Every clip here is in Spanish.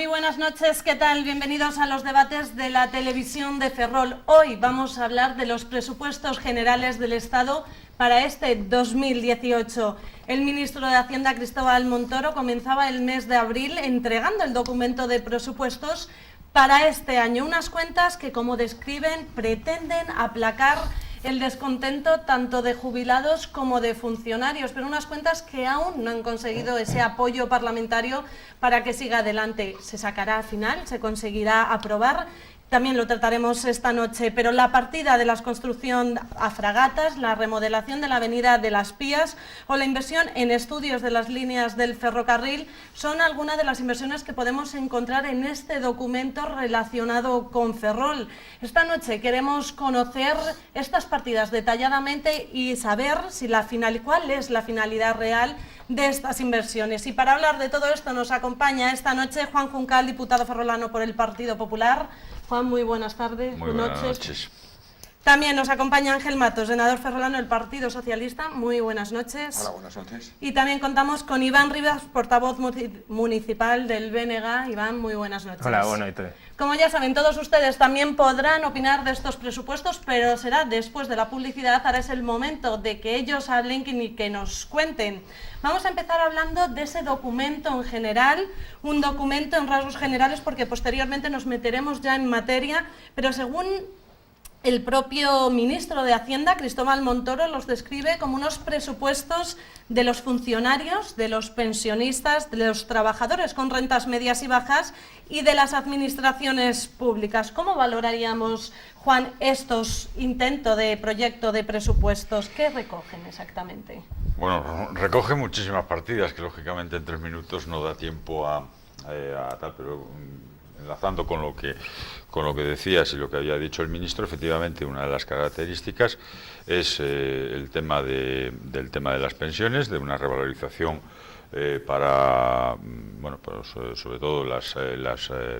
Muy buenas noches, ¿qué tal? Bienvenidos a los debates de la televisión de Ferrol. Hoy vamos a hablar de los presupuestos generales del Estado para este 2018. El ministro de Hacienda, Cristóbal Montoro, comenzaba el mes de abril entregando el documento de presupuestos para este año. Unas cuentas que, como describen, pretenden aplacar el descontento tanto de jubilados como de funcionarios, pero unas cuentas que aún no han conseguido ese apoyo parlamentario para que siga adelante. Se sacará al final, se conseguirá aprobar. También lo trataremos esta noche, pero la partida de la construcción a Fragatas, la remodelación de la avenida de las Pías o la inversión en estudios de las líneas del ferrocarril son algunas de las inversiones que podemos encontrar en este documento relacionado con Ferrol. Esta noche queremos conocer estas partidas detalladamente y saber cuál es la finalidad real de estas inversiones. Y para hablar de todo esto nos acompaña esta noche Juan Juncal, diputado ferrolano por el Partido Popular. Juan, muy buenas tardes. Muy buenas noches. También nos acompaña Ángel Matos, senador ferrolano del Partido Socialista. Muy buenas noches. Hola, buenas noches. Y también contamos con Iván Rivas, portavoz municipal del BNG. Iván, muy buenas noches. Hola, buenas noches. Como ya saben, todos ustedes también podrán opinar de estos presupuestos, pero será después de la publicidad. Ahora es el momento de que ellos hablen y que nos cuenten. Vamos a empezar hablando de ese documento en general, un documento en rasgos generales, porque posteriormente nos meteremos ya en materia, pero según el propio ministro de Hacienda, Cristóbal Montoro, los describe como unos presupuestos de los funcionarios, de los pensionistas, de los trabajadores con rentas medias y bajas y de las administraciones públicas. ¿Cómo valoraríamos, Juan, estos intentos de proyecto de presupuestos? ¿Qué recogen exactamente? Bueno, recoge muchísimas partidas que lógicamente en 3 minutos no da tiempo a tal, pero enlazando con lo que decías y lo que había dicho el ministro, efectivamente una de las características es el tema del tema de las pensiones, de una revalorización para, bueno, pues, sobre todo las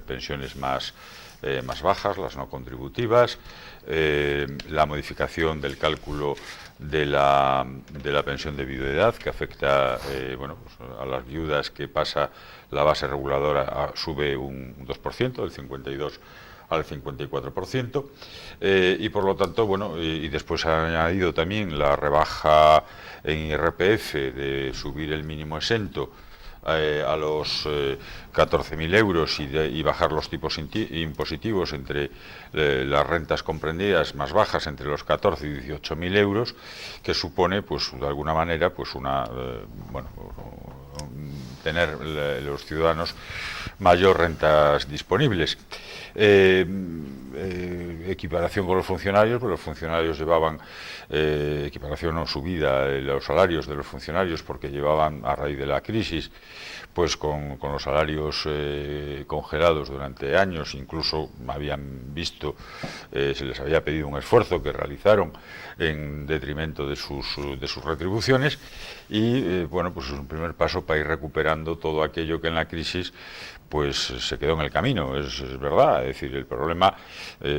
pensiones más bajas, las no contributivas, la modificación del cálculo de la pensión de viudedad, que afecta bueno, pues a las viudas, que pasa la base reguladora, sube un 2%, del 52 al 54%, y por lo tanto, bueno, y después ha añadido también la rebaja en IRPF de subir el mínimo exento a los 14.000 euros y bajar los tipos impositivos entre las rentas comprendidas más bajas entre los 14 y 18.000 euros, que supone, pues de alguna manera, pues una bueno, tener los ciudadanos mayor rentas disponibles. Equiparación con los funcionarios, pues los funcionarios llevaban equiparación o subida de los salarios de los funcionarios, porque llevaban, a raíz de la crisis, pues con los salarios congelados durante años. Incluso habían visto, se les había pedido un esfuerzo que realizaron en detrimento de sus retribuciones, y bueno, pues es un primer paso para ir recuperando todo aquello que en la crisis pues se quedó en el camino, es verdad. Es decir, el problema,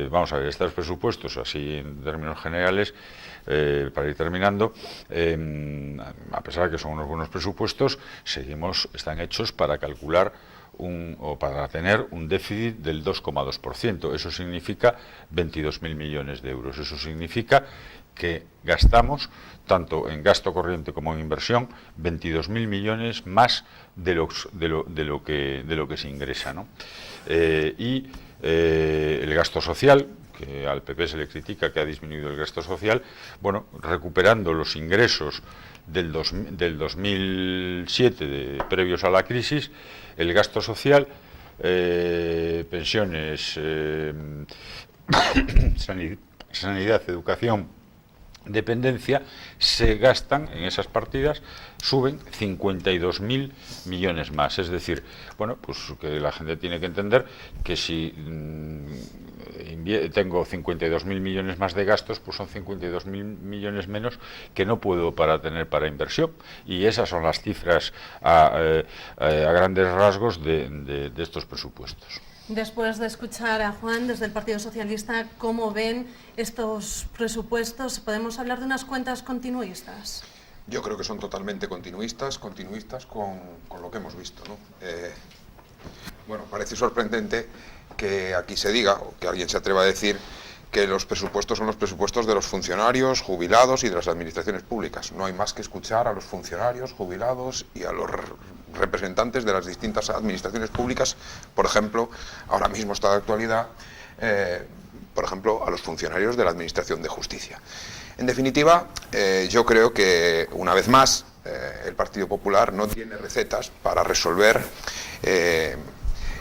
vamos a ver, estos presupuestos, así en términos generales, para ir terminando, a pesar de que son unos buenos presupuestos, están hechos para calcular o para tener un déficit del 2,2%. Eso significa 22.000 millones de euros. Eso significa que gastamos, tanto en gasto corriente como en inversión, 22.000 millones más de lo que se ingresa, ¿no? Y el gasto social, que al PP se le critica que ha disminuido el gasto social, bueno, recuperando los ingresos del 2007, previos a la crisis, el gasto social, pensiones, sanidad, educación, dependencia, se gastan en esas partidas, suben 52.000 millones más. Es decir, bueno, pues que la gente tiene que entender que si tengo 52.000 millones más de gastos, pues son 52.000 millones menos que no puedo tener para inversión. Y esas son las cifras a grandes rasgos de estos presupuestos. Después de escuchar a Juan desde el Partido Socialista, ¿cómo ven estos presupuestos? ¿Podemos hablar de unas cuentas continuistas? Yo creo que son totalmente continuistas con lo que hemos visto, ¿no? Bueno, parece sorprendente que aquí se diga, o que alguien se atreva a decir, que los presupuestos son los presupuestos de los funcionarios, jubilados y de las administraciones públicas. No hay más que escuchar a los funcionarios, jubilados y a los representantes de las distintas administraciones públicas. Por ejemplo, ahora mismo está de actualidad, por ejemplo, a los funcionarios de la Administración de Justicia. En definitiva, yo creo que, una vez más, el Partido Popular no tiene recetas para resolver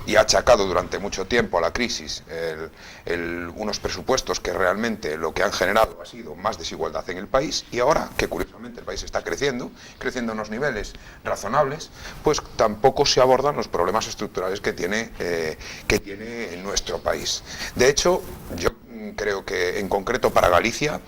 y ha achacado durante mucho tiempo a la crisis unos presupuestos que realmente lo que han generado ha sido más desigualdad en el país, y ahora que curiosamente el país está creciendo a unos niveles razonables, pues tampoco se abordan los problemas estructurales que tiene nuestro país. De hecho, yo creo que en concreto para Galicia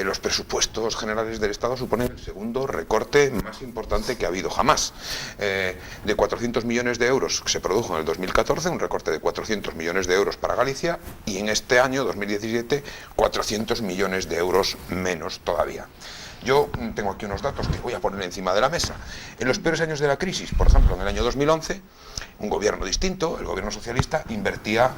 los presupuestos generales del Estado suponen el segundo recorte más importante que ha habido jamás. De 400 millones de euros que se produjo en el 2014, un recorte de 400 millones de euros para Galicia, y en este año, 2017, 400 millones de euros menos todavía. Yo tengo aquí unos datos que voy a poner encima de la mesa. En los peores años de la crisis, por ejemplo, en el año 2011, un gobierno distinto, el gobierno socialista, invertía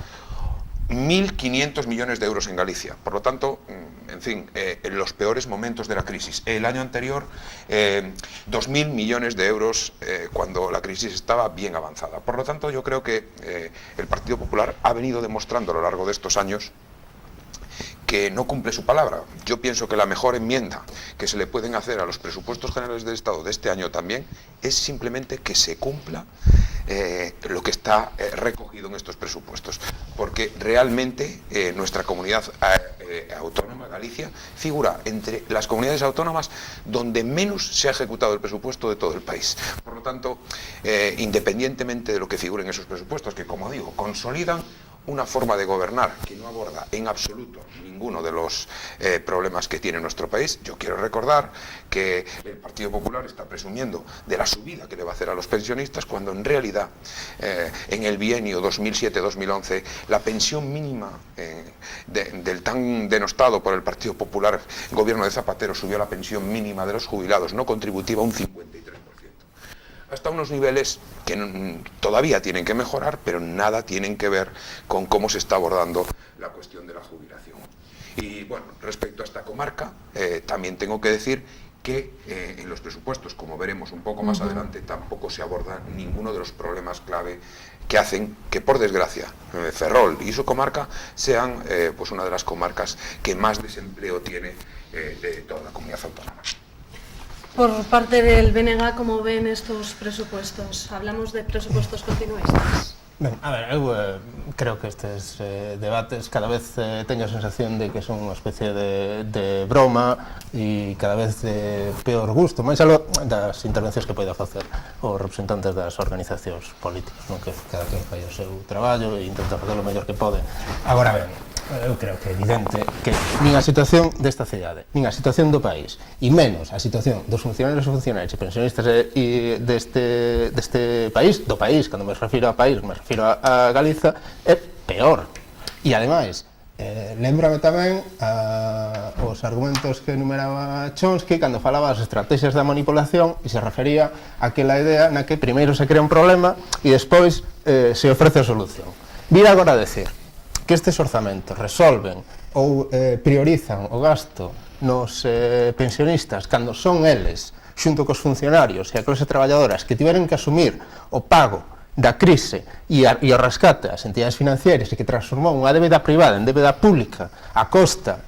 1.500 millones de euros en Galicia. Por lo tanto, en fin, en los peores momentos de la crisis. El año anterior, 2.000 millones de euros cuando la crisis estaba bien avanzada. Por lo tanto, yo creo que el Partido Popular ha venido demostrando a lo largo de estos años que no cumple su palabra. Yo pienso que la mejor enmienda que se le pueden hacer a los presupuestos generales del Estado de este año también es simplemente que se cumpla lo que está recogido en estos presupuestos, porque realmente nuestra comunidad autónoma, Galicia, figura entre las comunidades autónomas donde menos se ha ejecutado el presupuesto de todo el país. Por lo tanto, independientemente de lo que figure en esos presupuestos, que, como digo, consolidan una forma de gobernar que no aborda en absoluto ninguno de los problemas que tiene nuestro país. Yo quiero recordar que el Partido Popular está presumiendo de la subida que le va a hacer a los pensionistas, cuando en realidad en el bienio 2007-2011 la pensión mínima del tan denostado por el Partido Popular gobierno de Zapatero subió la pensión mínima de los jubilados no contributiva un 53%. Hasta unos niveles que todavía tienen que mejorar, pero nada tienen que ver con cómo se está abordando la cuestión de la jubilación. Y bueno, respecto a esta comarca, también tengo que decir que en los presupuestos, como veremos un poco más adelante, tampoco se aborda ninguno de los problemas clave que hacen que, por desgracia, Ferrol y su comarca sean pues una de las comarcas que más desempleo tiene de toda la comunidad autónoma. Por parte del BNG, ¿cómo ven estos presupuestos? Hablamos de presupuestos continuistas. Ben, a ver, eu creo que estes debates cada vez teño a sensación de que son unha especie de broma e cada vez de peor gusto, máis algo das intervencións que poida facer os representantes das organizacións políticas, non? Que cada quen fai o seu traballo e intenta facer o mellor que pode. Agora ben, eu creo que é evidente que nin a situación desta cidade, nin a situación do país, e menos a situación dos funcionarios e funcionarios e pensionistas deste país, do país, cando me refiro a país, me refiro a Galiza, é peor. E ademais, lembrame tamén os argumentos que enumeraba Chomsky cando falaba das estrategias da manipulación e se refería a aquela idea na que primeiro se crea un problema e despois se ofrece a solución. Vir agora a decir que estes orzamentos resolven ou priorizan o gasto nos pensionistas cando son eles, xunto cos funcionarios e a clase traballadoras que tiveron que asumir o pago da crise e o rescate ás entidades financieras e que transformou unha débeda privada en débeda pública a costa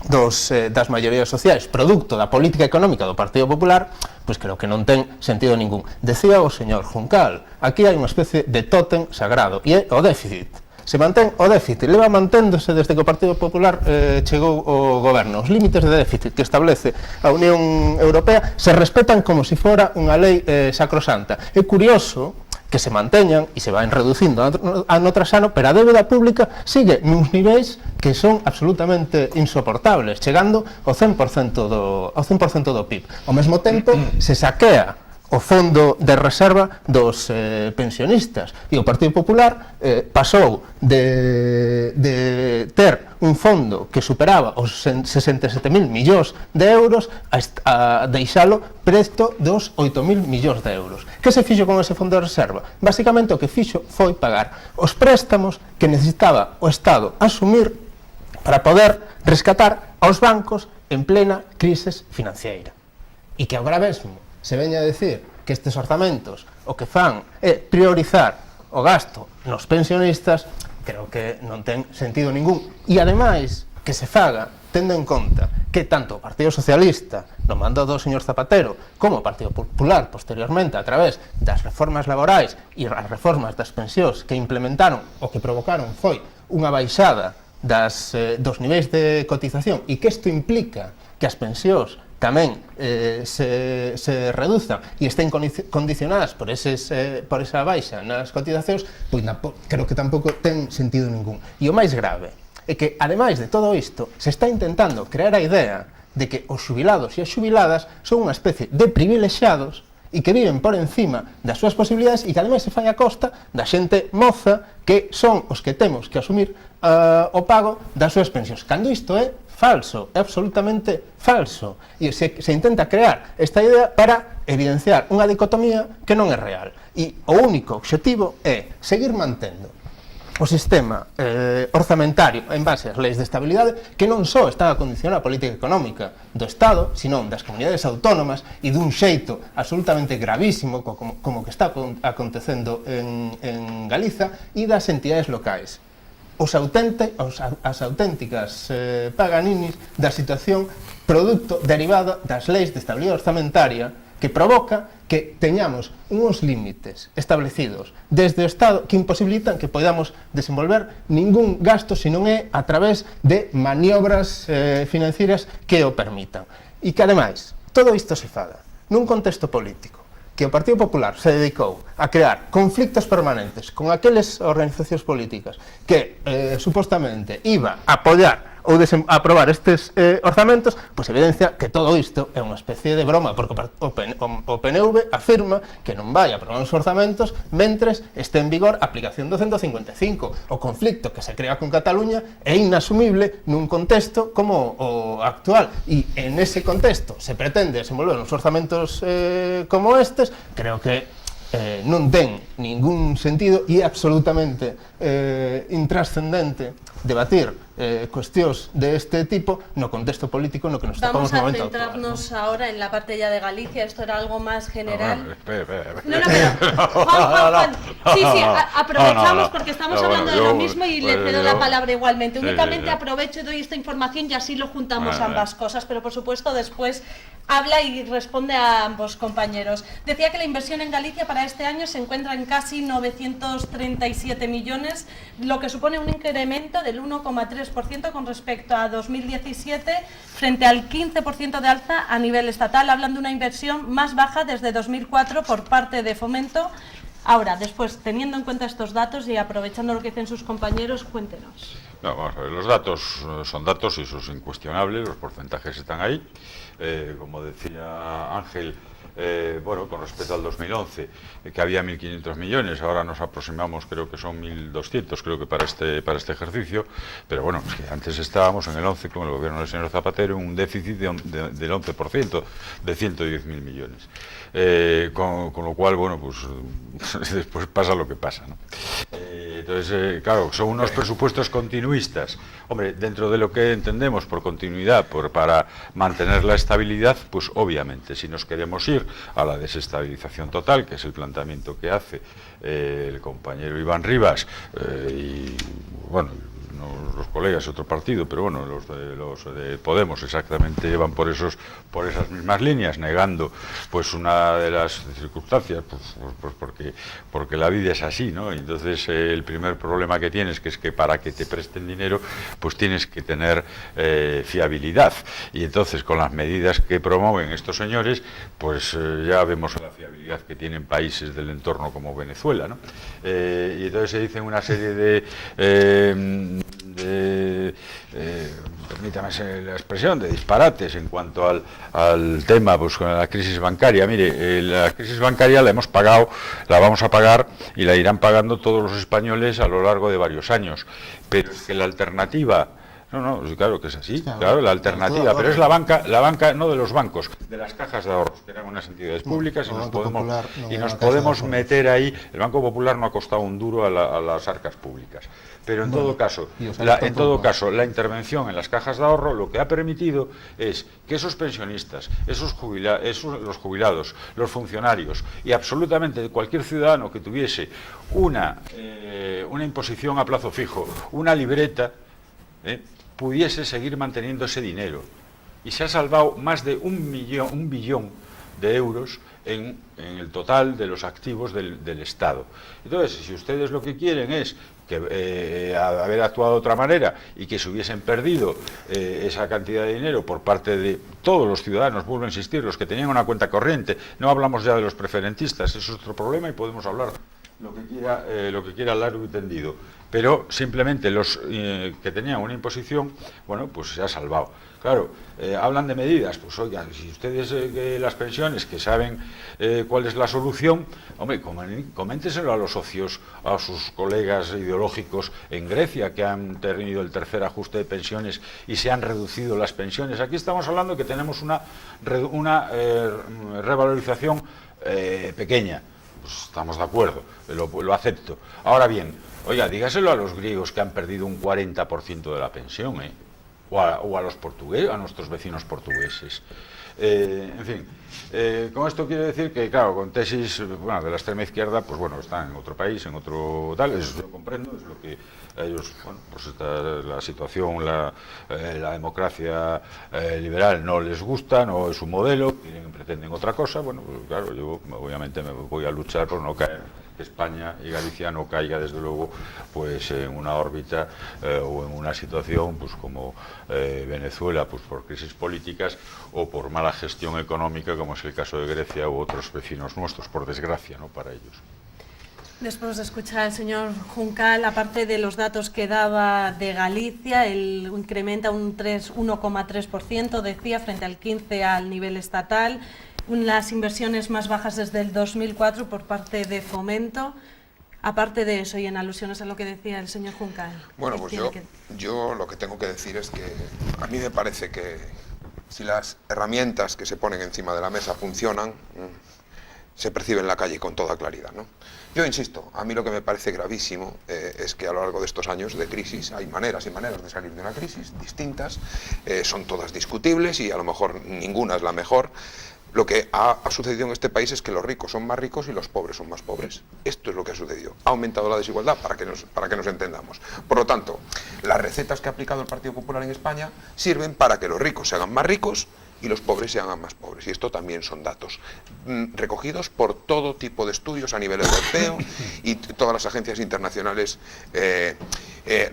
das maiorías sociais, producto da política económica do Partido Popular, pois creo que non ten sentido ningún. Decía o señor Juncal, aquí hai unha especie de tótem sagrado e é o déficit. Se mantén o déficit, leva manténdose desde que o Partido Popular chegou ao goberno. Os límites de déficit que establece a Unión Europea se respetan como se fora unha lei sacrosanta. É curioso que se manteñan e se van reducindo ano tras ano, pero a débeda pública sigue nuns niveis que son absolutamente insoportables, chegando ao 100% do PIB. Ao mesmo tempo, se saquea o fondo de reserva dos pensionistas e o Partido Popular pasou de ter un fondo que superaba os 67.000 millóns de euros a deixalo preto dos 8.000 millóns de euros. Que se fixo con ese fondo de reserva? Basicamente o que fixo foi pagar os préstamos que necesitaba o Estado asumir para poder rescatar aos bancos en plena crise financiera. E que agora mesmo se veña a decir que estes orzamentos o que fan é priorizar o gasto nos pensionistas, creo que non ten sentido ningún. E ademais que se faga tendo en conta que tanto o Partido Socialista, no mando do señor Zapatero, como o Partido Popular posteriormente a través das reformas laborais e as reformas das pensións que implementaron o que provocaron foi unha baixada dos niveis de cotización e que isto implica que as pensións tamén se reduzan e estén condicionadas por esa baixa nas cotizacións, pois creo que tampouco ten sentido ningún. E o máis grave é que, ademais de todo isto, se está intentando crear a idea de que os xubilados e as xubiladas son unha especie de privilexiados e que viven por encima das súas posibilidades e que ademais se fai a costa da xente moza que son os que temos que asumir o pago das súas pensións. Cando isto é falso, é absolutamente falso. E se intenta crear esta idea para evidenciar unha dicotomía que non é real. E o único obxectivo é seguir mantendo o sistema orzamentario en base ás leis de estabilidade que non só están a condicionar a política económica do Estado, senón das comunidades autónomas e dun xeito absolutamente gravísimo como que está acontecendo en Galiza e das entidades locais. As auténticas paganinis da situación produto derivada das leis de estabilidade orzamentaria que provoca que teñamos uns límites establecidos desde o Estado que imposibilitan que podamos desenvolver ningún gasto se non é a través de maniobras financieras que o permitan. E que, ademais, todo isto se faga nun contexto político que o Partido Popular se dedicou a crear conflictos permanentes con aqueles organizacións políticas que supostamente iba a apoiar ou a aprobar estes orzamentos, pois evidencia que todo isto é unha especie de broma, porque o PNV afirma que non vai a aprobar os orzamentos mentres este en vigor a aplicación do 155. O conflicto que se crea con Cataluña é inasumible nun contexto como o actual, e en ese contexto se pretende desenvolver uns orzamentos como estes. Creo que non ten ningún sentido e é absolutamente intrascendente debatir cuestións deste tipo no contexto político no que nos topamos no momento actual. Vamos a centrarnos ahora en la parte ya de Galicia. Esto era algo más general. Espera. No, pero Juan. Sí, aprovechamos porque estamos hablando de lo mismo y le cedo la palabra igualmente. Únicamente aprovecho y doy esta información y así lo juntamos ambas cosas, pero por supuesto después habla y responde a ambos compañeros. Decía que la inversión en Galicia para este año se encuentra en casi 937 millones, lo que supone un incremento del 1,3% con respecto a 2017, frente al 15% de alza a nivel estatal, hablando de una inversión más baja desde 2004 por parte de Fomento. Ahora, después, teniendo en cuenta estos datos y aprovechando lo que dicen sus compañeros, cuéntenos. No, vamos a ver, los datos son datos y eso es incuestionable, los porcentajes están ahí. Como decía Ángel, bueno, con respecto al 2011, que había 1.500 millones, ahora nos aproximamos, creo que son 1.200, creo que para este ejercicio, pero bueno, es que antes estábamos en el 11 con el gobierno del señor Zapatero, un déficit del 11%, de 110.000 millones. Con lo cual, bueno, pues después pasa lo que pasa, ¿no? Entonces, claro, son unos presupuestos continuistas. Hombre, dentro de lo que entendemos por continuidad, para mantener la estabilidad, pues obviamente, si nos queremos ir a la desestabilización total, que es el planteamiento que hace el compañero Iván Rivas, y bueno, los colegas de otro partido, pero bueno, los de Podemos exactamente llevan por esas mismas líneas, negando pues una de las circunstancias, pues porque la vida es así, ¿no? Entonces el primer problema que tienes, que es que para que te presten dinero, pues tienes que tener fiabilidad, y entonces con las medidas que promueven estos señores, pues ya vemos la fiabilidad que tienen países del entorno como Venezuela, ¿no? Y entonces se dicen una serie de permítame la expresión, de disparates en cuanto al tema, pues con la crisis bancaria. Mire, la crisis bancaria la hemos pagado, la vamos a pagar y la irán pagando todos los españoles a lo largo de varios años, pero es que la alternativa No, claro que es así, Claro, claro, la alternativa, todo pero es la banca no de los bancos, de las cajas de ahorros, que eran unas entidades públicas, el y Banco Popular no y era nos una caja de podemos ahorros. meter ahí. El Banco Popular no ha costado un duro a las arcas públicas, pero en todo caso, y os ha costado un poco. la intervención en las cajas de ahorro lo que ha permitido es que esos pensionistas, los jubilados, los funcionarios y absolutamente cualquier ciudadano que tuviese una imposición a plazo fijo, una libreta, pudiese seguir manteniendo ese dinero. Y se ha salvado más de un billón de euros en el total de los activos del Estado. Entonces, si ustedes lo que quieren es que haber actuado de otra manera y que se hubiesen perdido esa cantidad de dinero por parte de todos los ciudadanos, vuelvo a insistir, los que tenían una cuenta corriente, no hablamos ya de los preferentistas, eso es otro problema y podemos hablar lo que quiera largo y tendido, pero simplemente los que tenían una imposición, bueno, pues se ha salvado. Claro, hablan de medidas, pues oigan, si ustedes las pensiones que saben cuál es la solución, hombre, coménteselo a los socios, a sus colegas ideológicos en Grecia, que han tenido el tercer ajuste de pensiones y se han reducido las pensiones. Aquí estamos hablando de que tenemos una revalorización pequeña. Pues estamos de acuerdo, lo acepto. Ahora bien, oiga, dígaselo a los griegos que han perdido un 40% de la pensión, o a los portugueses, a nuestros vecinos portugueses. En fin, con esto quiero decir que, claro, con tesis de la extrema izquierda, pues bueno, están en otro país, en otro tal, eso lo comprendo, es lo que a ellos, bueno, pues la situación, la democracia liberal no les gusta, no es su modelo, pretenden otra cosa. Bueno, pues claro, yo obviamente me voy a luchar por no caer, que España y Galicia no caiga desde luego pues en una órbita o en una situación pues como Venezuela, pues por crisis políticas o por mala gestión económica, como es el caso de Grecia u otros vecinos nuestros, por desgracia, ¿no?, para ellos. Después de escuchar al señor Juncal, aparte de los datos que daba de Galicia, el incrementa un 1,3%, decía, frente al 15% al nivel estatal, las inversiones más bajas desde el 2004 por parte de Fomento. Aparte de eso, y en alusiones a lo que decía el señor Juncal. Bueno, pues yo lo que tengo que decir es que a mí me parece que si las herramientas que se ponen encima de la mesa funcionan, se percibe en la calle con toda claridad, ¿no? Yo insisto, a mí lo que me parece gravísimo es que a lo largo de estos años de crisis hay maneras y maneras de salir de una crisis distintas, son todas discutibles y a lo mejor ninguna es la mejor. Lo que ha sucedido en este país es que los ricos son más ricos y los pobres son más pobres. Esto es lo que ha sucedido. Ha aumentado la desigualdad, para que nos entendamos. Por lo tanto, las recetas que ha aplicado el Partido Popular en España sirven para que los ricos se hagan más ricos y los pobres se hagan más pobres. Y esto también son datos recogidos por todo tipo de estudios a nivel europeo y todas las agencias internacionales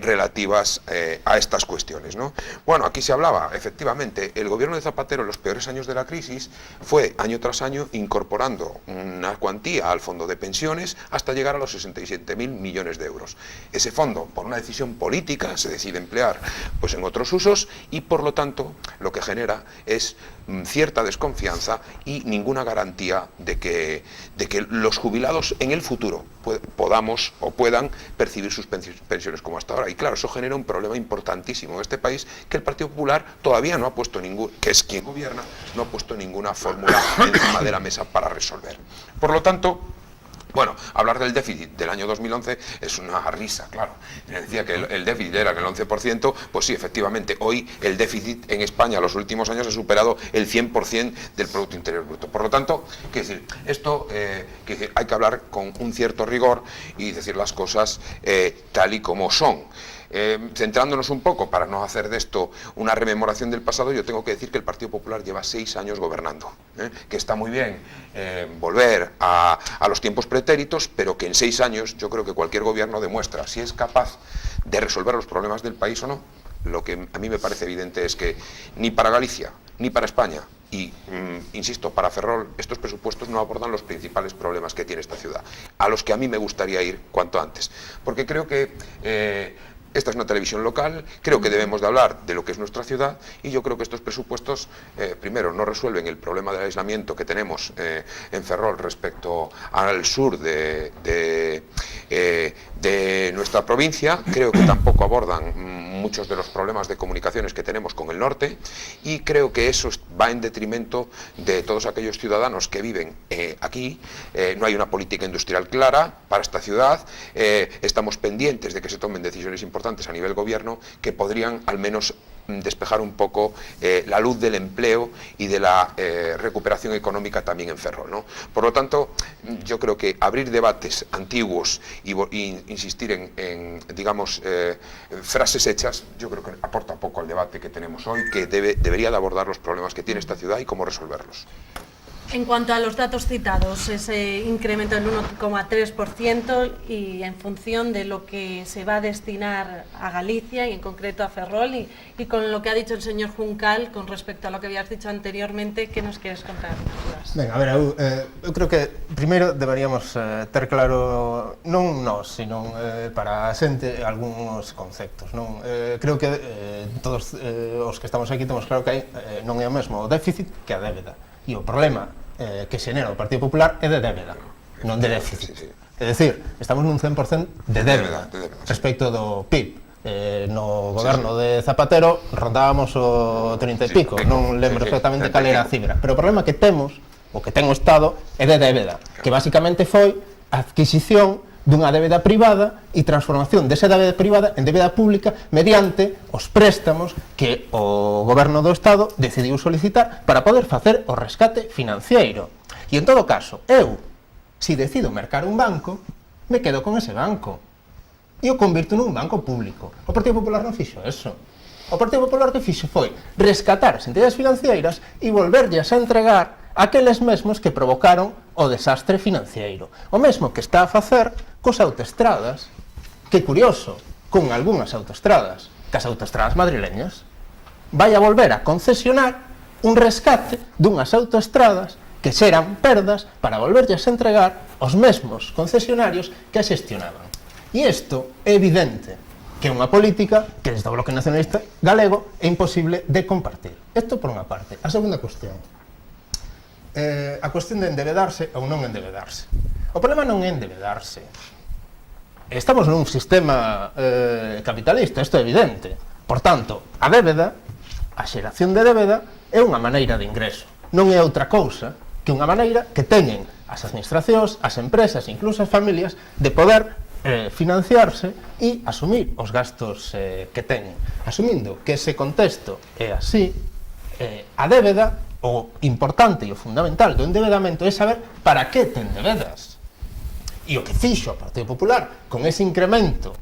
relativas a estas cuestiones, ¿no? Bueno, aquí se hablaba, efectivamente, el gobierno de Zapatero en los peores años de la crisis fue año tras año incorporando una cuantía al fondo de pensiones hasta llegar a los 67.000 millones de euros. Ese fondo, por una decisión política, se decide emplear pues en otros usos y por lo tanto lo que genera es cierta desconfianza y ninguna garantía de que los jubilados en el futuro podamos o puedan percibir sus pensiones como hasta ahora. Y claro, eso genera un problema importantísimo en este país que el Partido Popular todavía no ha puesto que es quien gobierna, no ha puesto ninguna fórmula encima de la mesa para resolver. Por lo tanto, bueno, hablar del déficit del año 2011 es una risa, claro. Decía que el déficit era el 11%, pues sí, efectivamente, hoy el déficit en España en los últimos años ha superado el 100% del Producto Interior Bruto. Por lo tanto, esto hay que hablar con un cierto rigor y decir las cosas tal y como son. Centrándonos un poco, para no hacer de esto una rememoración del pasado, yo tengo que decir que el Partido Popular lleva 6 años gobernando, que está muy bien volver a los tiempos pretéritos, pero que en 6 años yo creo que cualquier gobierno demuestra si es capaz de resolver los problemas del país o no. Lo que a mí me parece evidente es que ni para Galicia, ni para España, y, insisto, para Ferrol, estos presupuestos no abordan los principales problemas que tiene esta ciudad, a los que a mí me gustaría ir cuanto antes, porque creo que esta es una televisión local, creo que debemos de hablar de lo que es nuestra ciudad, y yo creo que estos presupuestos, primero, no resuelven el problema del aislamiento que tenemos en Ferrol respecto al sur de nuestra provincia, creo que tampoco abordan muchos de los problemas de comunicaciones que tenemos con el norte, y creo que eso va en detrimento de todos aquellos ciudadanos que viven aquí. No hay una política industrial clara para esta ciudad, estamos pendientes de que se tomen decisiones importantes a nivel gobierno que podrían al menos despejar un poco la luz del empleo y de la recuperación económica también en Ferrol, ¿no? Por lo tanto, yo creo que abrir debates antiguos y insistir en digamos, frases hechas, yo creo que aporta poco al debate que tenemos hoy, que debería de abordar los problemas que tiene esta ciudad y cómo resolverlos. En cuanto a los datos citados, ese incremento del 1,3% y en función de lo que se va a destinar a Galicia y en concreto a Ferrol y con lo que ha dicho el señor Juncal con respecto a lo que habías dicho anteriormente, ¿qué nos quieres contar? Ben, a ver, eu creo que primeiro deberíamos ter claro non nós, sino para a xente algúns conceptos, non? Creo que todos os que estamos aquí temos claro que non é o mesmo o déficit que a débeda, e o problema que xenera o Partido Popular é de débeda, non de déficit. É dicir, estamos nun 100% de débeda respecto do PIB. No goberno de Zapatero rondábamos o 30 e pico, non lembro exactamente cal era a cifra, pero o problema que temos, o que ten o Estado, é de débeda, que basicamente foi a adquisición dunha débeda privada e transformación desa débeda privada en débeda pública mediante os préstamos que o goberno do Estado decidiu solicitar para poder facer o rescate financiero. E en todo caso, eu, se decido mercar un banco, me quedo con ese banco e o convirto nun banco público. O Partido Popular non fixo eso. O Partido Popular que fixo foi rescatar as entidades financeiras e volverlles a entregar aqueles mesmos que provocaron o desastre financiero. O mesmo que está a facer cos autoestradas, que curioso, con algunhas autoestradas, que as autoestradas madrileñas, vai a volver a concesionar un rescate dunhas autoestradas que xeran perdas para volverlles a entregar aos mesmos concesionarios que a xestionaban. E isto é evidente que é unha política que desde o Bloque Nacionalista Galego é imposible de compartir. Isto por unha parte. A segunda cuestión. A cuestión de endebedarse ou non endebedarse. O problema non é endebedarse. Estamos nun sistema capitalista, isto é evidente. Por tanto, a débeda, a xeración de débeda, é unha maneira de ingreso. Non é outra cousa que unha maneira que teñen as administracións, as empresas, incluso as familias, de poder financiarse e asumir os gastos que teñen. Asumindo que ese contexto é así, a débeda, o importante e o fundamental do endebedamento é saber para que te endebedas. E o que fixo o Partido Popular con ese incremento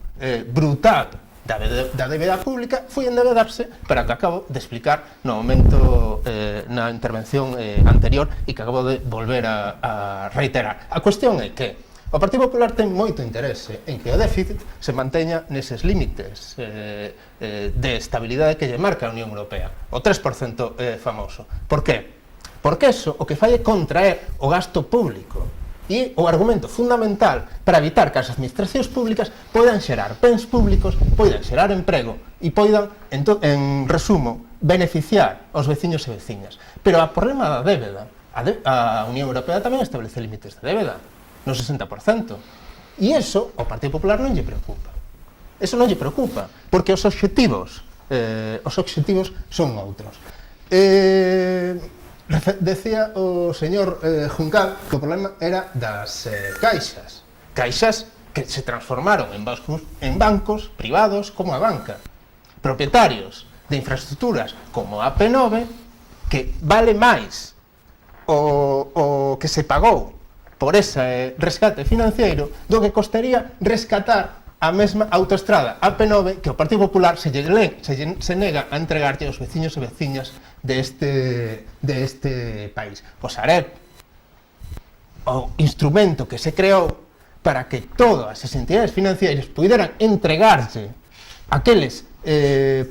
brutal da débeda pública foi endebedarse para que acabo de explicar no momento na intervención anterior e que acabo de volver a reiterar. A cuestión é que o Partido Popular ten moito interese en que o déficit se manteña neses límites de estabilidade que lle marca a Unión Europea, o 3% famoso. Por qué? Porque eso o que fai é contraer o gasto público e o argumento fundamental para evitar que as administracións públicas poidan xerar bens públicos, poidan xerar emprego e poidan, en resumo, beneficiar aos veciños e veciñas. Pero o problema da débeda, a Unión Europea tamén establece límites de débeda no 60%. E iso ao Partido Popular non lle preocupa. Eso non lle preocupa, porque os obxectivos son outros. Decía o señor Juncal que o problema era das caixas. Caixas que se transformaron en bancos privados como a banca. Propietarios de infraestructuras como a AP9, que vale máis o que se pagou por ese rescate financiero do que costaría rescatar a mesma autoestrada AP9 que o Partido Popular se nega a entregarlle aos veciños e veciñas deste país. O Sareb, o instrumento que se creou para que todas as entidades financieras puderan entregarse aqueles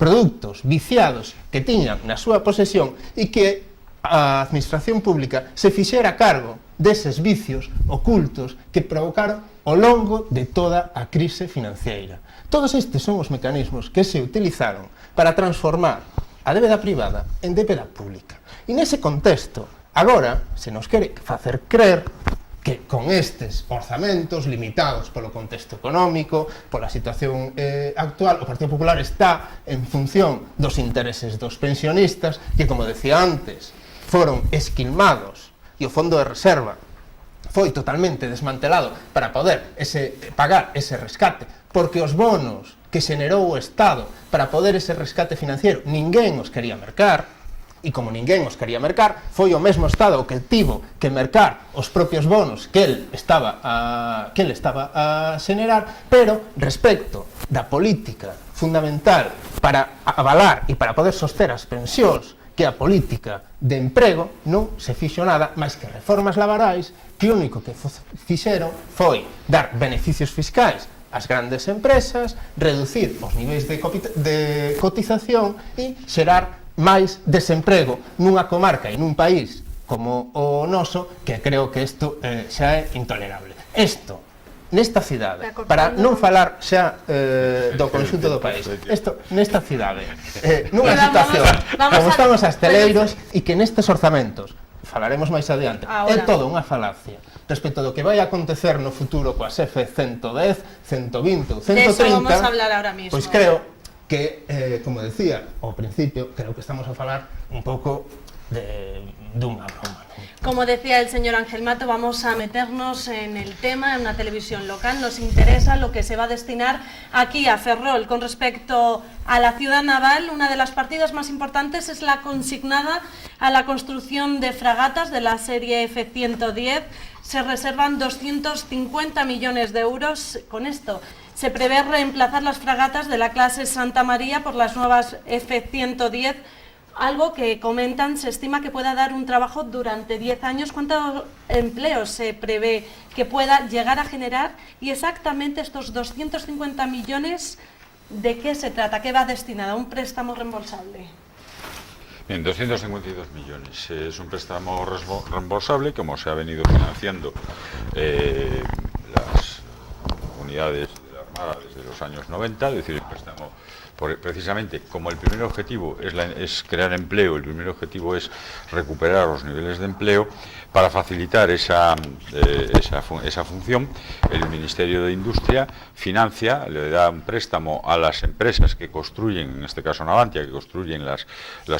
produtos viciados que tiñan na súa posesión e que a administración pública se fixera cargo deses vicios ocultos que provocaron ao longo de toda a crise financiera. Todos estes son os mecanismos que se utilizaron para transformar a débeda privada en débeda pública. E nese contexto, agora, se nos quere facer crer que con estes orzamentos limitados polo contexto económico, pola situación actual, o Partido Popular está en función dos intereses dos pensionistas, que, como decía antes, foron esquilmados e o Fondo de Reserva foi totalmente desmantelado para poder pagar ese rescate, porque os bonos que xenerou o Estado para poder ese rescate financiero ninguén os quería mercar. E como ninguén os quería mercar, foi o mesmo Estado que tivo que mercar os propios bonos que ele estaba a xenerar, pero respecto da política fundamental para avalar e para poder soster as pensións, que a política de emprego, non se fixo nada máis que reformas laborais que o único que fixeron foi dar beneficios fiscais ás grandes empresas, reducir os niveis de cotización e xerar máis desemprego nunha comarca e nun país como o noso, que creo que isto xa é intolerable. Isto, nesta cidade, para non falar xa do conxunto do país, isto, nesta cidade, nunha situación como estamos as teleiros e que nestes orzamentos, falaremos máis adiante, é todo unha falacia respecto do que vai acontecer no futuro coas F-110, 120 ou 130, de eso vamos a hablar ahora mismo. Pois creo que, como decía ao principio, creo que estamos a falar un pouco dunha broma. Como decía el señor Ángel Mato, vamos a meternos en el tema, en una televisión local. Nos interesa lo que se va a destinar aquí a Ferrol. Con respecto a la ciudad naval, una de las partidas más importantes es la consignada a la construcción de fragatas de la serie F-110. Se reservan 250 millones de euros con esto. Se prevé reemplazar las fragatas de la clase Santa María por las nuevas F-110, algo que comentan, se estima que pueda dar un trabajo durante 10 años. ¿Cuántos empleos se prevé que pueda llegar a generar? Y exactamente estos 250 millones, ¿de qué se trata? ¿Qué va destinado? ¿A un préstamo reembolsable? Bien, 252 millones. Es un préstamo reembolsable, como se ha venido financiando las unidades desde los años 90, es decir, el préstamo, precisamente como el primer objetivo es crear empleo, el primer objetivo es recuperar los niveles de empleo. Para facilitar esa función, el Ministerio de Industria financia, le da un préstamo a las empresas que construyen, en este caso Navantia, que construyen las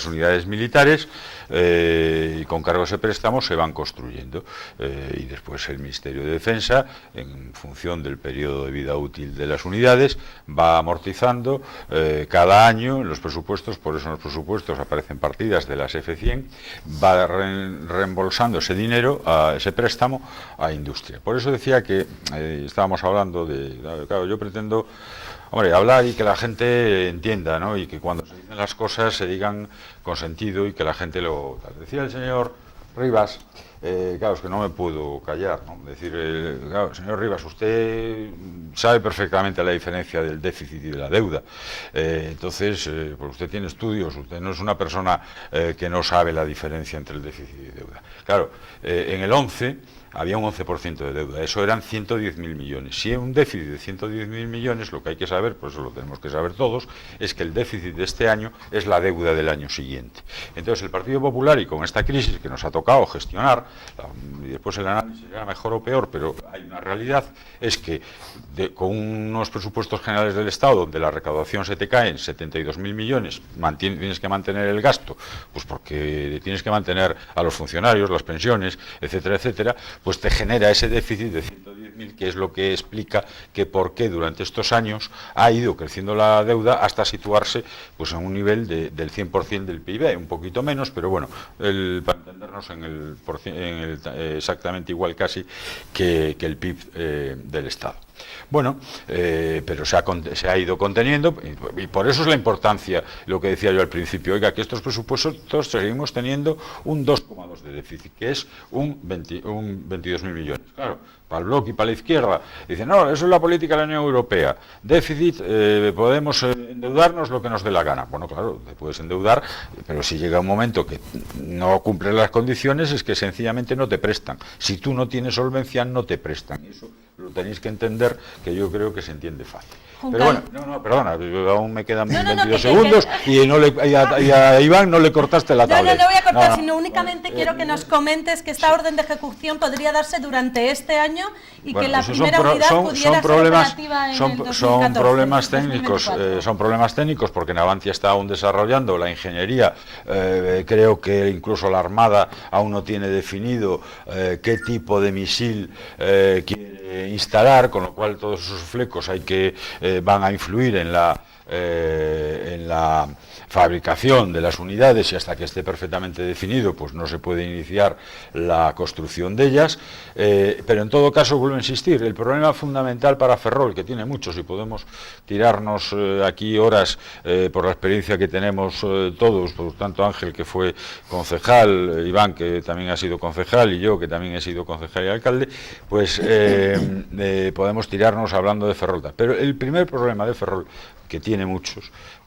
unidades militares, y con cargo a ese préstamo se van construyendo. Y después el Ministerio de Defensa, en función del periodo de vida útil de las unidades, va amortizando cada año en los presupuestos. Por eso en los presupuestos aparecen partidas de las F100, va reembolsando ese dinero, a ese préstamo, a industria. Por eso decía que estábamos hablando claro, yo pretendo, hombre, hablar y que la gente entienda, ¿no? Y que cuando se dicen las cosas se digan con sentido y que la gente lo... Decía el señor Rivas, claro, es que no me puedo callar, ¿no? Decir, claro, señor Rivas, usted sabe perfectamente la diferencia del déficit y de la deuda. Entonces, pues usted tiene estudios, usted no es una persona que no sabe la diferencia entre el déficit y deuda. Claro, en el 11 había un 11% de deuda, eso eran 110.000 millones. Si hay un déficit de 110.000 millones, lo que hay que saber, pues eso lo tenemos que saber todos, es que el déficit de este año es la deuda del año siguiente. Entonces el Partido Popular, y con esta crisis que nos ha tocado gestionar, y después el análisis será mejor o peor, pero hay una realidad, es que con unos presupuestos generales del Estado, donde la recaudación se te cae en 72.000 millones, tienes que mantener el gasto, pues porque tienes que mantener a los funcionarios, las pensiones, etcétera, etcétera, pues te genera ese déficit de 110.000, que es lo que explica que por qué durante estos años ha ido creciendo la deuda hasta situarse pues en un nivel del 100% del PIB, un poquito menos, pero bueno, para entendernos exactamente igual casi que el PIB del Estado. Bueno, pero se ha ido conteniendo y por eso es la importancia, lo que decía yo al principio, oiga, que estos presupuestos seguimos teniendo un 2,2 de déficit, que es un 22.000 millones. Claro, para el bloque y para la izquierda, dicen, no, eso es la política de la Unión Europea, déficit, podemos endeudarnos lo que nos dé la gana. Bueno, claro, te puedes endeudar, pero si llega un momento que no cumples las condiciones, es que sencillamente no te prestan. Si tú no tienes solvencia, no te prestan. Eso lo tenéis que entender, que yo creo que se entiende fácil. Juncal. Pero bueno, no, perdona, aún me quedan 22 que segundos y a Iván no le cortaste la tablet. No voy a cortar, sino únicamente quiero que nos comentes que esta orden de ejecución podría darse durante este año y que la primera unidad pudiera ser operativa en el 2014, son problemas técnicos, son problemas técnicos porque Navantia está aún desarrollando la ingeniería. Creo que incluso la Armada aún no tiene definido qué tipo de misil quiere instalar, con lo cual todos esos flecos van a influir en la fabricación de las unidades, y hasta que esté perfectamente definido pues no se puede iniciar la construcción de ellas, pero en todo caso vuelvo a insistir, el problema fundamental para Ferrol, que tiene muchos y podemos tirarnos aquí horas por la experiencia que tenemos todos, por tanto Ángel, que fue concejal, Iván, que también ha sido concejal, y yo, que también he sido concejal y alcalde, pues podemos tirarnos hablando de Ferrol. Pero el primer problema de Ferrol, que tiene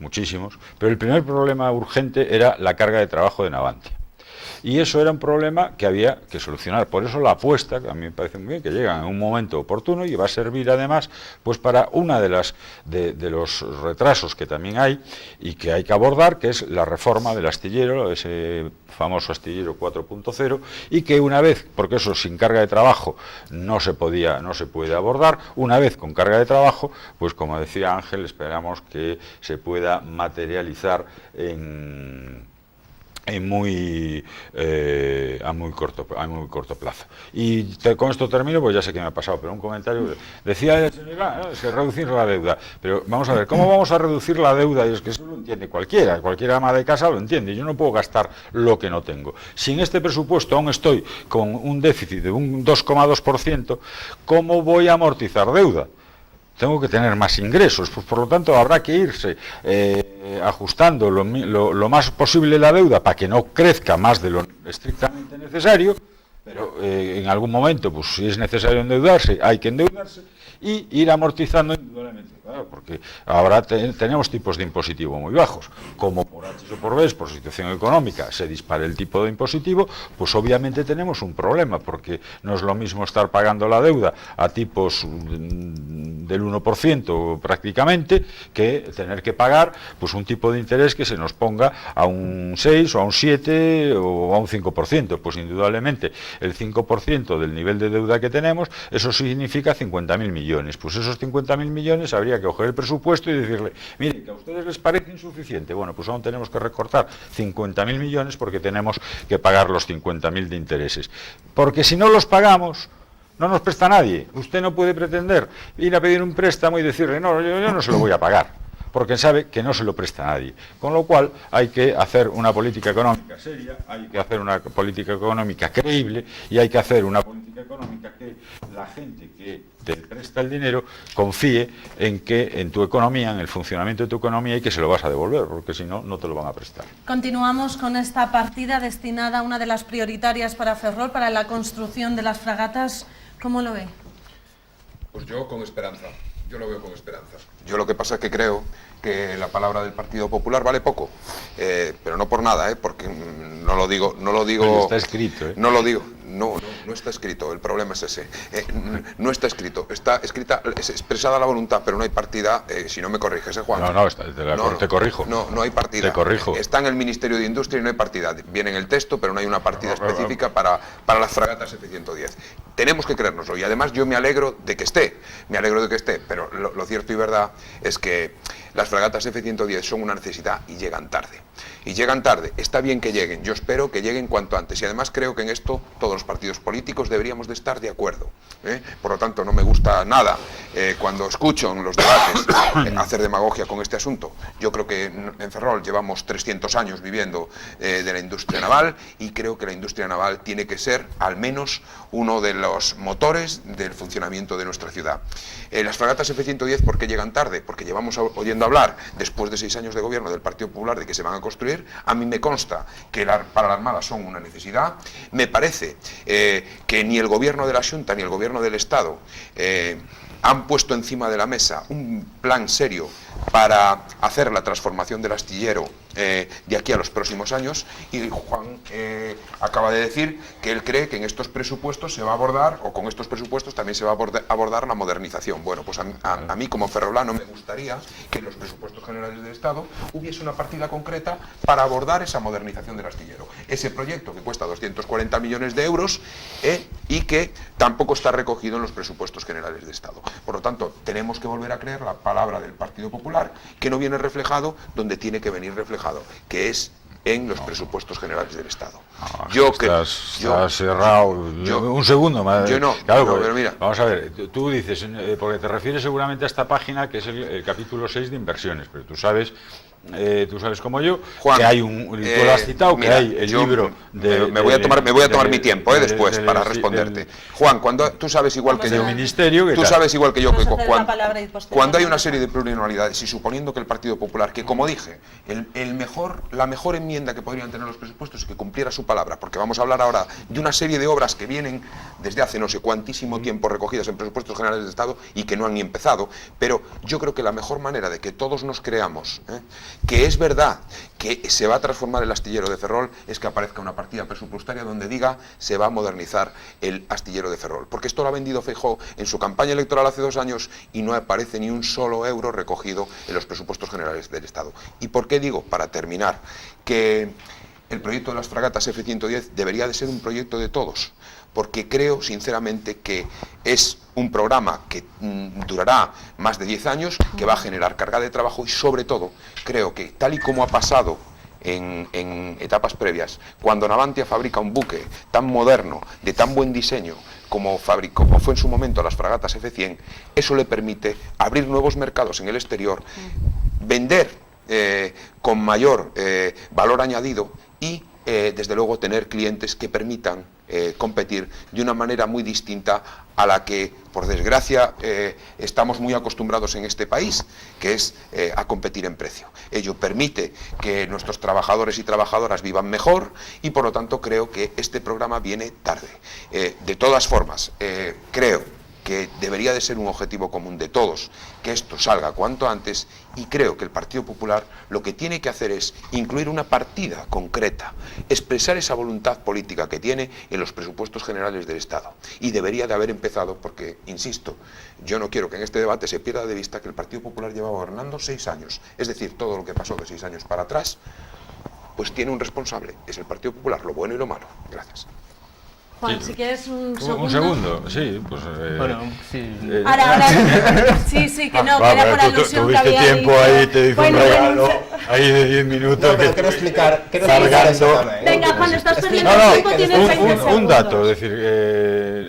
muchísimos, pero el primer problema urgente era la carga de trabajo de Navantia. Y eso era un problema que había que solucionar. Por eso la apuesta, que a mí me parece muy bien, que llega en un momento oportuno y va a servir además pues para una de los retrasos que también hay y que hay que abordar, que es la reforma del astillero, ese famoso astillero 4.0, y que una vez, porque eso sin carga de trabajo no se puede abordar, una vez con carga de trabajo, pues como decía Ángel, esperamos que se pueda materializar a muy corto plazo. Y con esto termino, pues ya sé que me ha pasado, pero un comentario, decía el señor Iván, es que reducir la deuda, pero vamos a ver, ¿cómo vamos a reducir la deuda? Y es que eso lo entiende cualquier ama de casa lo entiende, yo no puedo gastar lo que no tengo. Si en este presupuesto aún estoy con un déficit de un 2,2%, ¿cómo voy a amortizar deuda? Tengo que tener más ingresos, pues por lo tanto habrá que irse ajustando lo más posible la deuda para que no crezca más de lo estrictamente necesario, pero en algún momento, pues si es necesario endeudarse, hay que endeudarse y ir amortizando indudablemente, claro, porque ahora tenemos tipos de impositivo muy bajos, como por H o por B, por situación económica, se dispara el tipo de impositivo, pues obviamente tenemos un problema, porque no es lo mismo estar pagando la deuda a tipos del 1% prácticamente, que tener que pagar pues un tipo de interés que se nos ponga a un 6 o a un 7 o a un 5%, pues indudablemente el 5% del nivel de deuda que tenemos, eso significa 50.000 millones. Pues esos 50.000 millones habría que coger el presupuesto y decirle, mire, que a ustedes les parece insuficiente, bueno, pues aún tenemos que recortar 50.000 millones porque tenemos que pagar los 50.000 de intereses. Porque si no los pagamos, no nos presta nadie. Usted no puede pretender ir a pedir un préstamo y decirle, no, yo no se lo voy a pagar, porque sabe que no se lo presta a nadie. Con lo cual hay que hacer una política económica seria, hay que hacer una política económica creíble y hay que hacer una política económica que la gente que te presta el dinero confíe en tu economía, en el funcionamiento de tu economía, y que se lo vas a devolver, porque si no, no te lo van a prestar. Continuamos con esta partida destinada a una de las prioritarias para Ferrol, para la construcción de las fragatas. ¿Cómo lo ve? Pues yo con esperanza. Yo lo veo con esperanza. Yo lo que pasa es que creo que la palabra del Partido Popular vale poco, pero no por nada, porque no lo digo. Pero está escrito, No lo digo. No está escrito, el problema es ese. No está escrito, está escrita, es expresada la voluntad, pero no hay partida, si no me corriges, Juan. Te corrijo. No hay partida. Te corrijo. Está en el Ministerio de Industria y no hay partida. Viene en el texto, pero no hay una partida específica para las fragatas F-110. Tenemos que creérnoslo, y además yo me alegro de que esté, pero lo cierto y verdad es que las fragatas F-110 son una necesidad y llegan tarde. Está bien que lleguen, yo espero que lleguen cuanto antes, y además creo que en esto todos los partidos políticos deberíamos de estar de acuerdo. Por lo tanto, no me gusta nada cuando escucho en los debates hacer demagogia con este asunto. Yo creo que en Ferrol llevamos 300 años viviendo de la industria naval, y creo que la industria naval tiene que ser al menos uno de los motores del funcionamiento de nuestra ciudad. Las fragatas F-110, ¿por qué llegan tarde? Porque llevamos oyendo hablar, después de 6 años de gobierno del Partido Popular, de que se van a construir. A mí me consta que para la Armada son una necesidad. Me parece que ni el gobierno de la Xunta ni el gobierno del Estado han puesto encima de la mesa un plan serio para hacer la transformación del astillero de aquí a los próximos años, y Juan acaba de decir que él cree que en estos presupuestos se va a abordar, o con estos presupuestos también se va a abordar la modernización. Bueno, pues a mí como ferrolano me gustaría que en los presupuestos generales del Estado hubiese una partida concreta para abordar esa modernización del astillero. Ese proyecto que cuesta 240 millones de euros y que tampoco está recogido en los presupuestos generales del Estado. Por lo tanto, tenemos que volver a creer la palabra del Partido Popular, que no viene reflejado donde tiene que venir reflejado, que es en los presupuestos generales del Estado. Estás cerrado. Un segundo, madre. Yo no, claro, no, pero mira. Vamos a ver, tú dices, porque te refieres seguramente a esta página que es el capítulo 6 de inversiones, pero tú sabes como yo, Juan, que hay tú lo has citado, mira, que hay el libro de... Me voy a tomar mi tiempo después para responderte. Juan, tú sabes igual que yo... Ministerio, tú sabes igual que yo que cuando hay una de serie de plurianualidades, y suponiendo que el Partido Popular, que como dije, la mejor enmienda que podrían tener los presupuestos es que cumpliera su palabra, porque vamos a hablar ahora de una serie de obras que vienen desde hace no sé cuantísimo tiempo recogidas en presupuestos generales de Estado y que no han ni empezado, pero yo creo que la mejor manera de que todos nos creamos que es verdad que se va a transformar el astillero de Ferrol es que aparezca una partida presupuestaria donde diga se va a modernizar el astillero de Ferrol, porque esto lo ha vendido Feijóo en su campaña electoral hace 2 años y no aparece ni un solo euro recogido en los presupuestos generales del Estado. ¿Y por qué digo, para terminar, que el proyecto de las fragatas F-110 debería de ser un proyecto de todos? Porque creo sinceramente que es un programa que durará más de 10 años, que va a generar carga de trabajo, y sobre todo creo que, tal y como ha pasado en etapas previas, cuando Navantia fabrica un buque tan moderno, de tan buen diseño como fue en su momento las fragatas F-100, eso le permite abrir nuevos mercados en el exterior, vender con mayor valor añadido y desde luego tener clientes que permitan competir de una manera muy distinta a la que, por desgracia, estamos muy acostumbrados en este país, que es a competir en precio. Ello permite que nuestros trabajadores y trabajadoras vivan mejor y, por lo tanto, creo que este programa viene tarde. De todas formas, creo que debería de ser un objetivo común de todos, que esto salga cuanto antes, y creo que el Partido Popular lo que tiene que hacer es incluir una partida concreta, expresar esa voluntad política que tiene en los presupuestos generales del Estado, y debería de haber empezado porque, insisto, yo no quiero que en este debate se pierda de vista que el Partido Popular lleva gobernando 6 años, es decir, todo lo que pasó de 6 años para atrás, pues tiene un responsable, es el Partido Popular, lo bueno y lo malo. Gracias. Juan, Sí. si quieres un segundo. Un segundo, sí, pues... Bueno, sí. Ahora, sí, que no, que era por alusión que tuviste había tiempo ahí, te hizo un regalo, ahí de 10 minutos. No, pero que quiero explicar cargando. eso también. Venga, Juan, estás perdiendo No, tiempo, tienes 20 segundos. un dato, es decir,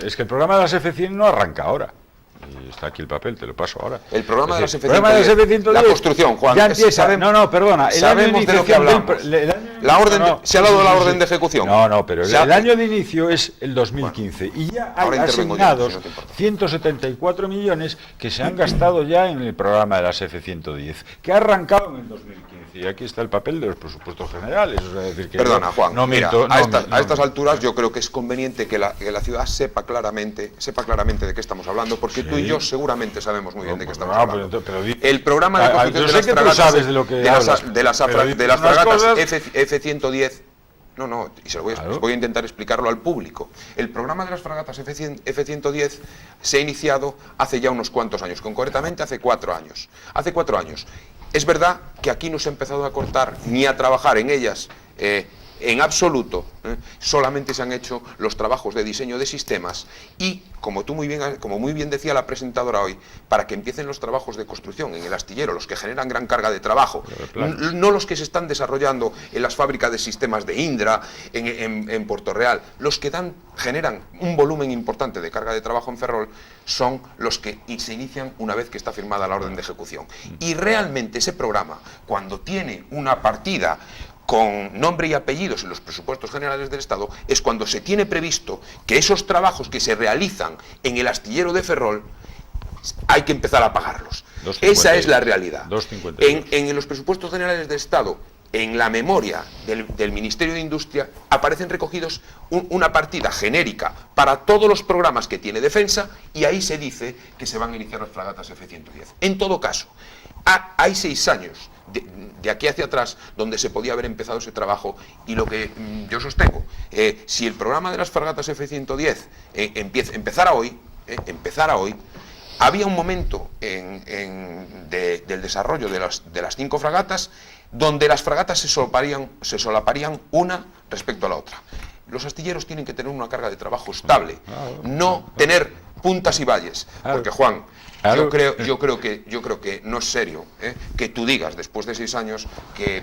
es que el programa de las F100 no arranca ahora. Y está aquí el papel, te lo paso ahora. El programa de las el programa de las F-110, la construcción, Juan. Ya empieza. Perdona. Sabemos de lo que hablamos. La orden, se ha dado la orden de ejecución. No, pero el año de inicio es el 2015 y ya hay asignados 174 millones que se han gastado ya en el programa de las F-110, que ha arrancado en el 2015. Y aquí está el papel de los presupuestos generales. O sea, decir que perdona, Juan, no mira, miento, a estas alturas yo creo que es conveniente que la ciudad sepa claramente de qué estamos hablando, porque tú y yo seguramente sabemos muy bien de qué estamos hablando. El programa de construcción de las fragatas de las fragatas F-110. No, y os voy a intentar explicarlo al público. El programa de las fragatas F-110 se ha iniciado hace ya unos cuantos años, concretamente hace 4 años. Hace 4 años. Es verdad que aquí no se ha empezado a cortar ni a trabajar en ellas en absoluto, solamente se han hecho los trabajos de diseño de sistemas y, como muy bien decía la presentadora hoy, para que empiecen los trabajos de construcción en el astillero, los que generan gran carga de trabajo, no los que se están desarrollando en las fábricas de sistemas de Indra, en Puerto Real, los que generan un volumen importante de carga de trabajo en Ferrol, son los que se inician una vez que está firmada la orden de ejecución. Y realmente ese programa, cuando tiene una partida con nombre y apellidos en los presupuestos generales del Estado, es cuando se tiene previsto que esos trabajos que se realizan en el astillero de Ferrol hay que empezar a pagarlos. Esa es la realidad. En los presupuestos generales del Estado en la memoria del Ministerio de Industria aparecen recogidos una partida genérica para todos los programas que tiene Defensa, y ahí se dice que se van a iniciar las fragatas F-110. En todo caso, hay 6 años de aquí hacia atrás donde se podía haber empezado ese trabajo, y lo que yo sostengo, si el programa de las fragatas F-110 empezara hoy, había un momento del desarrollo de las 5 fragatas donde las fragatas se solaparían una respecto a la otra. Los astilleros tienen que tener una carga de trabajo estable, no tener puntas y valles, porque Juan, yo creo que no es serio que tú digas después de 6 años que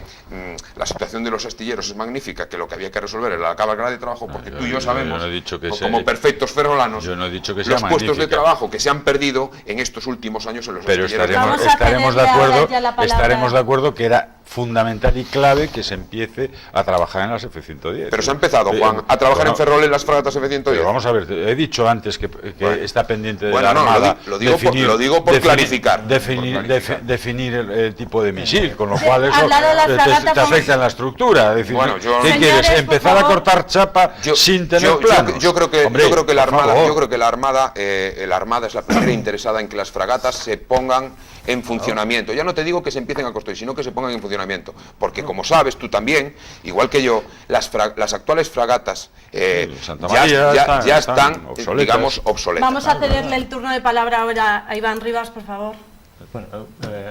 la situación de los astilleros es magnífica, que lo que había que resolver era la carga de trabajo, porque tú y yo sabemos, no he dicho que como perfectos ferrolanos, yo no he dicho que sea los puestos de magnífica. trabajo que se han perdido en estos últimos años en los Pero astilleros. estaremos de acuerdo que era fundamental y clave que se empiece a trabajar en las F-110. Pero se ha empezado, Juan, a trabajar en Ferrol en las fragatas F-110. Pero vamos a ver, he dicho antes que bueno, está pendiente de la Armada. Lo digo por clarificar. Definir el tipo de misil, con lo cual eso te afecta en la estructura. Es decir, bueno, ¿qué quieres? ¿Empezar a cortar chapa sin tener planos? Yo creo que la Armada es la primera interesada en que las fragatas se pongan en funcionamiento. Ya no te digo que se empiecen a construir, sino que se pongan en funcionamiento, porque como sabes tú también, igual que yo, las actuales fragatas ya están obsoletas. Digamos, obsoletas. Vamos a cederle el turno de palabra ahora a Iván Rivas, por favor. Bueno,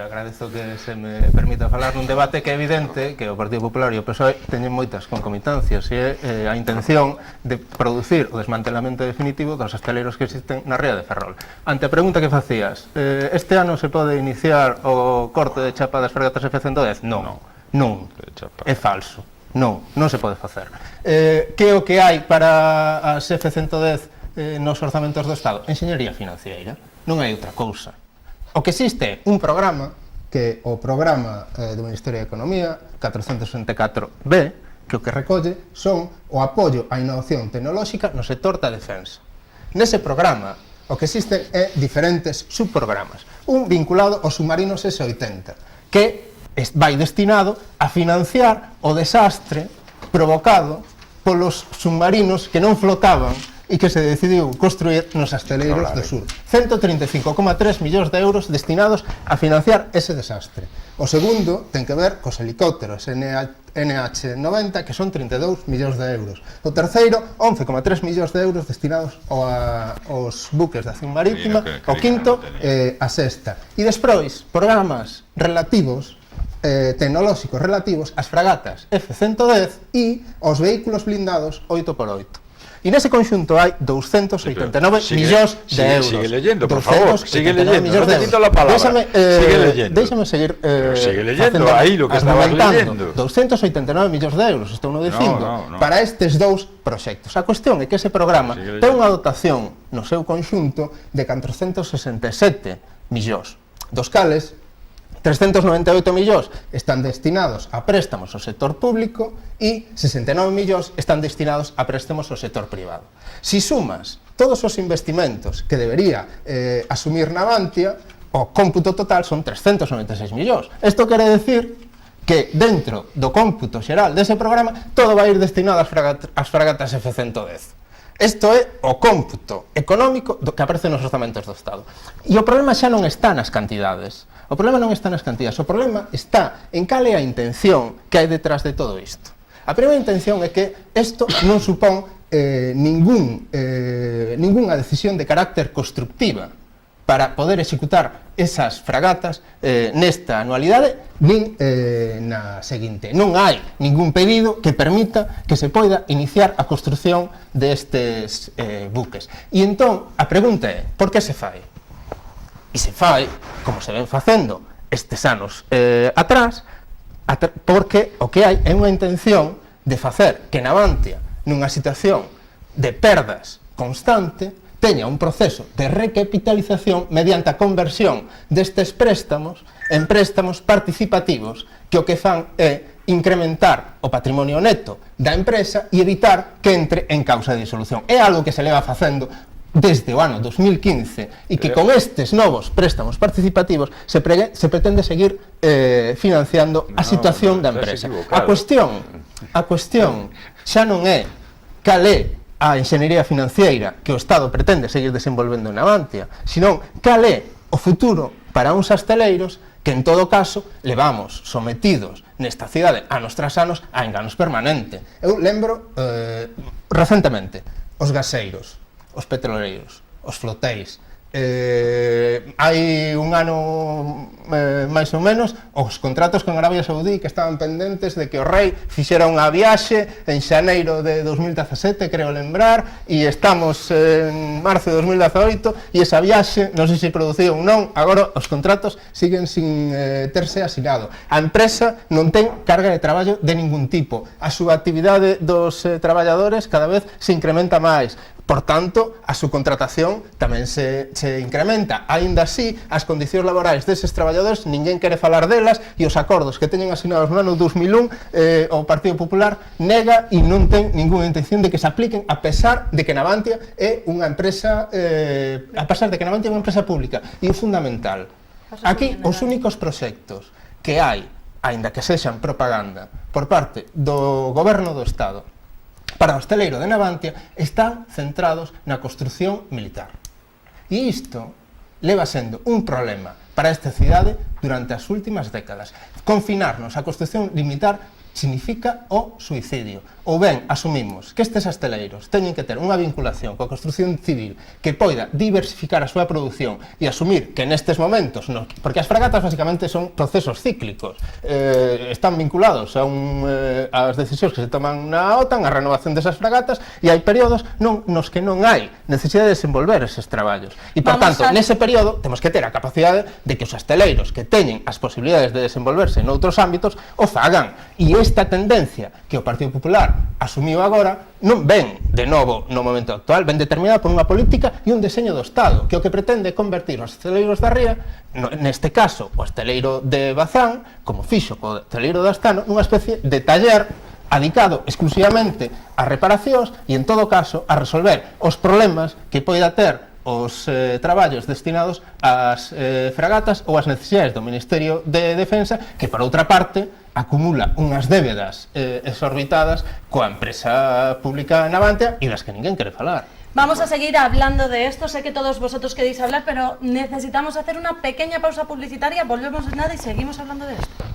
agradezo que se me permita falar nun debate que é evidente que o Partido Popular e o PSOE teñen moitas concomitancias, e a intención de producir o desmantelamento definitivo dos hostaleiros que existen na ría de Ferrol. Ante a pregunta que facías, este ano se pode iniciar o corte de chapa das fragatas F-110? Non, é falso, non se pode facer. Que é o que hai para as F-110 nos orzamentos do Estado? Enxeñería financiera, non hai outra cousa. O que existe un programa, que é o programa do Ministerio de Economía 464B, que o que recolle son o apoio á innovación tecnolóxica no sector da defensa. Nese programa, o que existen é diferentes subprogramas. Un vinculado aos submarinos S-80, que vai destinado a financiar o desastre provocado polos submarinos que non flotaban e que se decidiu construir nos asteleiros do sur. 135,3 millóns de euros destinados a financiar ese desastre. O segundo ten que ver cos helicópteros NH90, que son 32 millóns de euros. O terceiro, 11,3 millóns de euros destinados aos buques de acción marítima. O quinto, a sexta. E despois, programas relativos tecnolóxicos relativos ás fragatas F-110 e aos vehículos blindados 8x8. E nese conxunto hai 289 millóns de euros. Sigue leyendo, por favor. Sigue leyendo, no te quito la palabra. Sigue leyendo. Déxame seguir sigue leyendo, aí lo que estabas leyendo. 289 millóns de euros, estou no dicindo, para estes dous proxectos. A cuestión é que ese programa ten unha dotación no seu conxunto de 467 millóns, dos cales 398 millóns están destinados a préstamos ao sector público e 69 millóns están destinados a préstamos ao sector privado. Si sumas todos os investimentos que debería asumir Navantia, o cómputo total son 396 millóns. Isto quere decir que dentro do cómputo xeral dese programa todo vai ir destinado ás fragatas F-110. Isto é o cómputo económico que aparece nos orzamentos do Estado. E o problema xa non está nas cantidades. O problema non está nas cantidades, o problema está en cal é a intención que hai detrás de todo isto. A primeira intención é que isto non supón ningunha decisión de carácter constructiva para poder executar esas fragatas nesta anualidade nin na seguinte. Non hai ningún pedido que permita que se poida iniciar a construción destes buques. E entón, a pregunta é, por que se fai? E se fai, como se ven facendo estes anos atrás, porque o que hai é unha intención de facer que Navantia, nunha situación de perdas constante, teña un proceso de recapitalización mediante a conversión destes préstamos en préstamos participativos que o que fan é incrementar o patrimonio neto da empresa e evitar que entre en causa de disolución. É algo que se leva facendo desde o ano 2015 e que con estes novos préstamos participativos se pretende seguir financiando a situación da empresa. A cuestión xa non é cal é a enxeñería financiera que o Estado pretende seguir desenvolvendo en Navantia, senón cal é o futuro para uns hosteleiros que en todo caso levamos sometidos nesta cidade anos tras anos a enganos permanente. Eu lembro recentemente os gaseiros, os petroleiros, os flotéis. Hai un ano máis ou menos os contratos con Arabia Saudí que estaban pendentes de que o rei fixera unha viaxe en xaneiro de 2017, creo lembrar, e estamos en marzo de 2018 e esa viaxe non sei se produciu ou non. Agora os contratos siguen sin terse asinado. A empresa non ten carga de traballo de ningún tipo, a súa actividade dos traballadores cada vez se incrementa máis. Por tanto, a subcontratación tamén se incrementa. Aínda así, as condicións laborais deses traballadores ninguén quere falar delas e os acordos que teñen asinados no ano 2001 o Partido Popular nega e non ten ninguna intención de que se apliquen, a pesar de que Navantia é unha empresa pública. E o fundamental, aquí os únicos proxectos que hai, aínda que sexan propaganda, por parte do Goberno do Estado para o hosteleiro de Navantia están centrados na construción militar. E isto leva sendo un problema para esta cidade durante as últimas décadas. Confinarnos á construción militar significa o suicidio. Ou ben, asumimos que estes hosteleiros teñen que ter unha vinculación coa construción civil que poida diversificar a súa produción e asumir que nestes momentos, porque as fragatas basicamente son procesos cíclicos, están vinculados ás decisións que se toman na OTAN, a renovación desas fragatas, e hai períodos nos que non hai necesidade de desenvolver eses traballos. E, por tanto, nese período temos que ter a capacidade de que os hosteleiros que teñen as posibilidades de desenvolverse noutros ámbitos o fagan. E esta tendencia que o Partido Popular asumiu agora non ven de novo no momento actual, ven determinada por unha política e un deseño do Estado que o que pretende é convertir os hosteleiros da ría, neste caso o hosteleiro de Bazán, como fixo co hosteleiro de Astano, nunha especie de taller adicado exclusivamente a reparacións e en todo caso a resolver os problemas que poida ter os traballos destinados ás fragatas ou ás necesidades do Ministerio de Defensa, que, por outra parte, acumula unhas débedas exorbitadas coa empresa pública Navantia e das que ninguén quere falar. Vamos a seguir hablando de esto, sé que todos vosotros queréis hablar, pero necesitamos hacer una pequeña pausa publicitaria, volvemos en nada y seguimos hablando de esto.